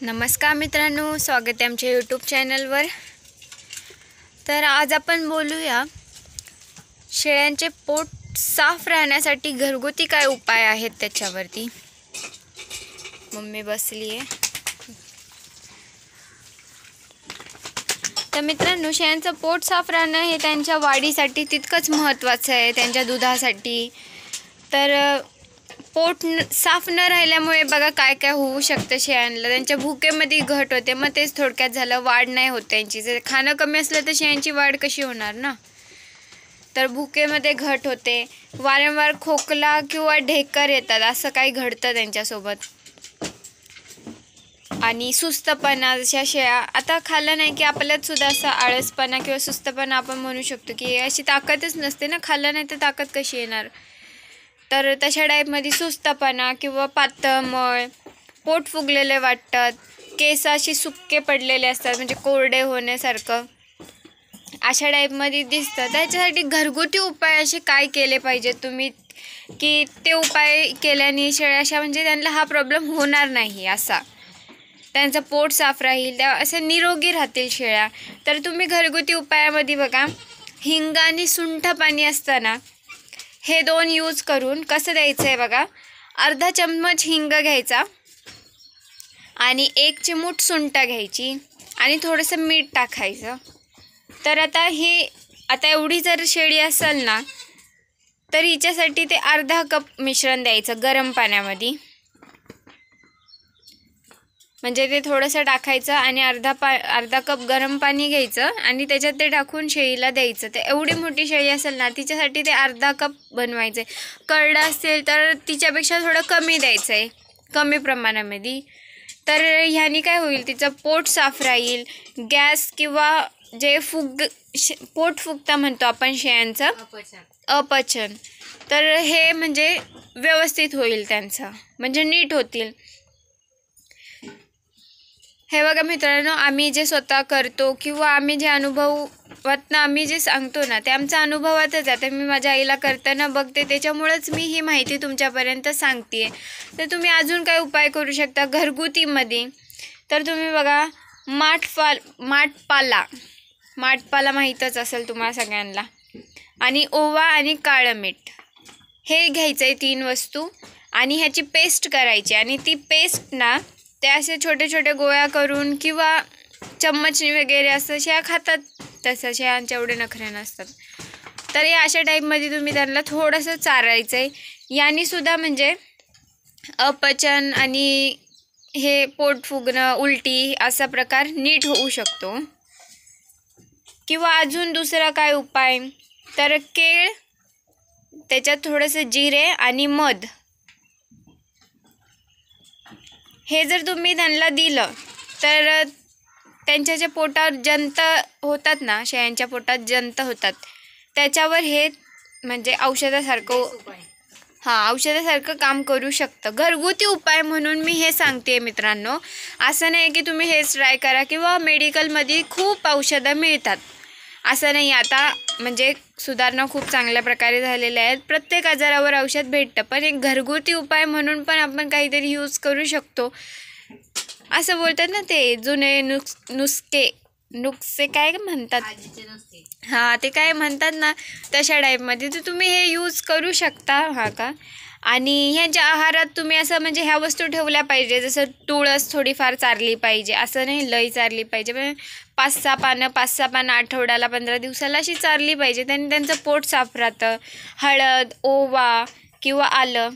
नमस्कार मित्रांनो, स्वागत आहे आमच्या यूट्यूब चॅनलवर। तर आज आपण बोलूया शेळ्यांचे पोट साफ राहण्यासाठी घरगुती काय उपाय आहेत त्याच्यावरती। मम्मी बसली आहे। तर मित्रांनो, शेळ्यांचं पोट साफ राहणं हे त्यांच्या वाढीसाठी तितकंच महत्त्वाचं आहे, त्यांच्या दुधासाठी। तर पोट साफ न राहिल्यामुळे बघा काय काय होऊ शकतं शेळ्यांना। त्यांच्या भुकेमध्ये घट होते, मग तेच थोडक्यात झालं, वाढ नाही होत त्यांची। जर खाणं कमी असलं तर शेळ्यांची वाढ कशी होणार ना। तर भुकेमध्ये घट होते, वारंवार खोकला किंवा ढेकर येतात, असं काही घडतं त्यांच्यासोबत। आणि सुस्तपणा, जशा शेळ्या आता खाल्लं नाही की आपल्यात सुद्धा असा आळसपणा किंवा सुस्तपणा आपण म्हणू शकतो की अशी ताकदच नसते ना, खाल्लं नाही तर ताकद कशी येणार। तर तशा टाईपमध्ये सुस्तपणा किंवा पातळ मळ, पोट फुगलेले वाटतात, केस अशी सुक्के पडलेले असतात म्हणजे कोरडे होण्यासारखं, अशा टाईपमध्ये दिसतं। त्याच्यासाठी घरगुती उपाय असे काय केले पाहिजे तुम्ही की ते उपाय केल्याने शेळ्या अशा म्हणजे त्यांना हा प्रॉब्लेम होणार नाही, असा त्यांचं पोट साफ राहील, त्या असे निरोगी राहतील शेळ्या। तर तुम्ही घरगुती उपायामध्ये बघा, हिंग आणि सुंठ पाणी असतं ना, हे दोन यूज करून कसं द्यायचं आहे बघा। अर्धा चम्मच हिंग घ्यायचा आणि 1 चिमूट सुंठ घ्यायची आणि थोडंसं मीठ टाकायचं। तर आता एवढी जर शेळी असेल ना, तर हिच्यासाठी ते अर्धा कप मिश्रण द्यायचं गरम पाण्यामध्ये। म्हणजे ते थोडंसं टाकायचं आणि अर्धा कप गरम पाणी घ्यायचं आणि त्याच्यात ते टाकून शेळीला द्यायचं। ते एवढी मोठी शेळी असेल ना, तिच्यासाठी ते अर्धा कप बनवायचं आहे। करडा असेल तर तिच्यापेक्षा थोडं कमी द्यायचं आहे, कमी प्रमाणामध्ये। तर ह्यानी काय होईल, तिचं पोट साफ राहील, गॅस किंवा जे पोट फुगता म्हणतो आपण शेळ्यांचं, अपचन, तर हे म्हणजे व्यवस्थित होईल त्यांचं, म्हणजे नीट होतील। हे बघा मित्रांनो, आम्ही जे स्वतः करतो किंवा आम्ही जे अनुभवातनं आम्ही जे सांगतो ना, ते आमच्या अनुभवातच आहे। मी माझ्या आईला करताना बघते, त्याच्यामुळेच मी ही माहिती तुमच्यापर्यंत सांगते। तर तुम्ही अजून काय उपाय करू शकता घरगुतीमध्ये। तर तुम्ही बघा, माठपाला माहीतच असेल तुम्हाला सगळ्यांना, आणि ओवा आणि काळं मीठ हे घ्यायचं आहे, 3 वस्तू, आणि ह्याची पेस्ट करायची। आणि ती पेस्ट ना, त्या असे छोटे छोटे गोळ्या करून किंवा चम्मचनी वगैरे असं शेळ्या खातात, तसं शेळ्यांच्या एवढे नखरे नसतात। तर या अशा टाईपमध्ये तुम्ही त्यांना थोडंसं चारायचं आहे। याने सुद्धा म्हणजे अपचन आणि हे पोट फुगणं, उलटी असा प्रकार नीट होऊ शकतो। किंवा अजून दुसरा काय उपाय, तर केळ, त्याच्यात थोडंसं जिरे आणि मध, हे जर तुम्ही त्यांना दिलं तर त्यांच्या ज्या पोटावर जंत होतात ना, शेळ्यांच्या पोटात जंत होतात, त्याच्यावर हे म्हणजे औषधासारखं काम करू शकतं। घरगुती उपाय म्हणून मी हे सांगते मित्रांनो, असं नाही की तुम्ही हेच ट्राय करा किंवा मेडिकलमध्ये खूप औषधं मिळतात, असं नाही। आता म्हणजे सुधारणा खूप चांगल्या प्रकारे झालेल्या आहेत, प्रत्येक आजारावर औषध भेटतं, पण एक घरगुती उपाय म्हणून पण आपण काहीतरी यूज करू शकतो। असं बोलतात ना, ते जुने नुस्खे काय म्हणतात, हां, ते काय म्हणतात ना, तशा टाईपमध्ये। तर तुम्ही हे यूज करू शकता, हा का। आणि ह्याच्या आहारात तुम्ही असं म्हणजे ह्या वस्तू ठेवल्या पाहिजे, जसं तुळस थोडीफार चारली पाहिजे, असं नाही लई चारली पाहिजे, पण 5-6 पानं आठवड्याला 15 दिवसाला अशी चारली पाहिजे, त्यांनी त्यांचं पोट साफ राहतं। हळद, ओवा किंवा आलं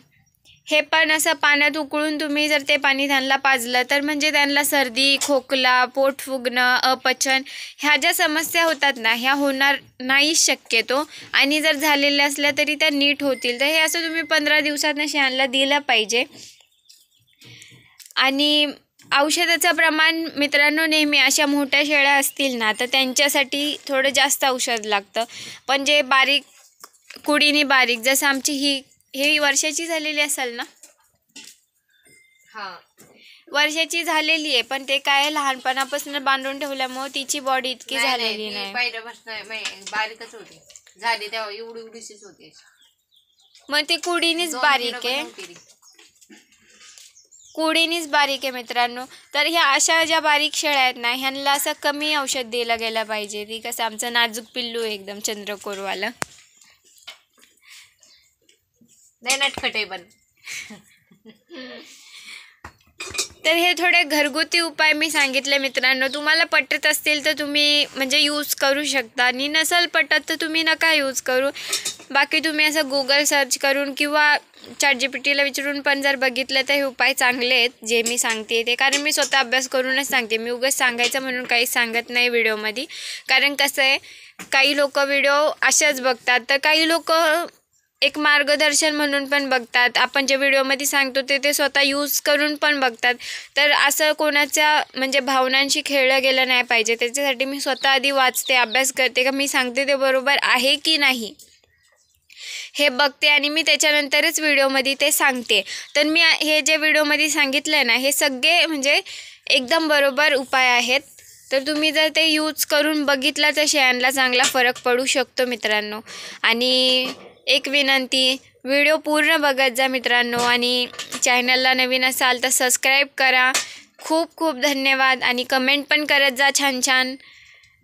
हे पण असं पाण्यात उकळून तुम्ही जर ते पाणी त्यांना पाजलं तर म्हणजे त्यांना सर्दी, खोकला, पोट फुगणं, अपचन ह्या ज्या समस्या होतात ना, ह्या होणार नाही शक्यतो, आणि जर झालेल्या असल्या तरी त्या नीट होतील। तर हे असं तुम्ही 15 दिवसांना शेळ्यांना दिलं पाहिजे। आणि औषधाचं प्रमाण मित्रांनो, नेहमी अशा मोठ्या शेळ्या असतील ना, तर त्यांच्यासाठी थोडं जास्त औषध लागतं, पण जे कुडीनी बारीक, जसं आमची ही वर्षाची झालेली असेल ना, हां, वर्षाची झालेली आहे, पण ते काय लहानपणापासून बांधून ठेवल्यामुळे तिची बॉडी इतकी झालेली नाही, बारीकच होती, झाली तेव्हा एवढीशीच होती, मग ती कुडीनीच बारीक आहे। कुडीनीच बारीक आहे मित्रांनो. तर ह्या अशा ज्या बारीक शेळ्या आहेत ना, ह्यांना असं कमी औषध दिलं गेलं पाहिजे. ती कसं आमचं नाजूक पिल्लू आहे एकदम चंद्रकोरवालं. नाही नटखटे पण. तर हे थोडे घरगुती उपाय मी सांगितले मित्रांनो. तुम्हाला पटत असतील तर तुम्ही म्हणजे यूज करू शकता, आणि नसेल पटत तर तुम्ही नका यूज करू. बाकी तुम्ही असं गुगल सर्च करून किंवा ChatGPTला विचारून पण जर बघितलं तर हे उपाय चांगले आहेत जे मी सांगते ते. कारण मी स्वतः अभ्यास करूनच सांगते. मी उगाच सांगायचं म्हणून काही सांगत नाही व्हिडिओमध्ये. कारण कसं आहे, काही लोक व्हिडिओ अशाच बघतात, तर काही लोक एक मार्गदर्शन म्हणून पण बघतात. आपण जे व्हिडिओमध्ये सांगतो ते स्वतः यूज करून पण बघतात. तर असं कोणाच्या म्हणजे भावनांशी खेळलं गेलं नाही पाहिजे. त्याच्यासाठी मी स्वतः आधी वाचते, अभ्यास करते, का मी सांगते ते बरोबर आहे की नाही हे बघते, आणि मी त्याच्यानंतरच व्हिडिओमध्ये ते सांगते. तर मी हे जे व्हिडिओमध्ये सांगितलं ना, हे सगळे म्हणजे एकदम बरोबर उपाय आहेत. तर तुम्ही जर ते यूज करून बघितलं तर शेळ्यांना चांगला फरक पडू शकतो मित्रांनो. आणि एक विनंती, व्हिडिओ पूर्ण बघत जा मित्रांनो, आणि चॅनलला नवीन असाल तर सबस्क्राईब करा. खूप खूप धन्यवाद. आणि कमेंट पण करत जा छान छान.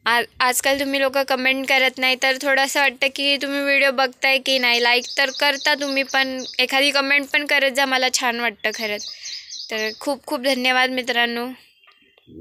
आजकाल तुम्ही लोक कमेंट करत नाही, तर थोडंसं वाटतं की तुम्ही व्हिडिओ बघताय की नाही. लाईक तर करता तुम्ही, पण एखादी कमेंट पण करत जा, मला छान वाटतं खरंच. तर खूप खूप धन्यवाद मित्रांनो.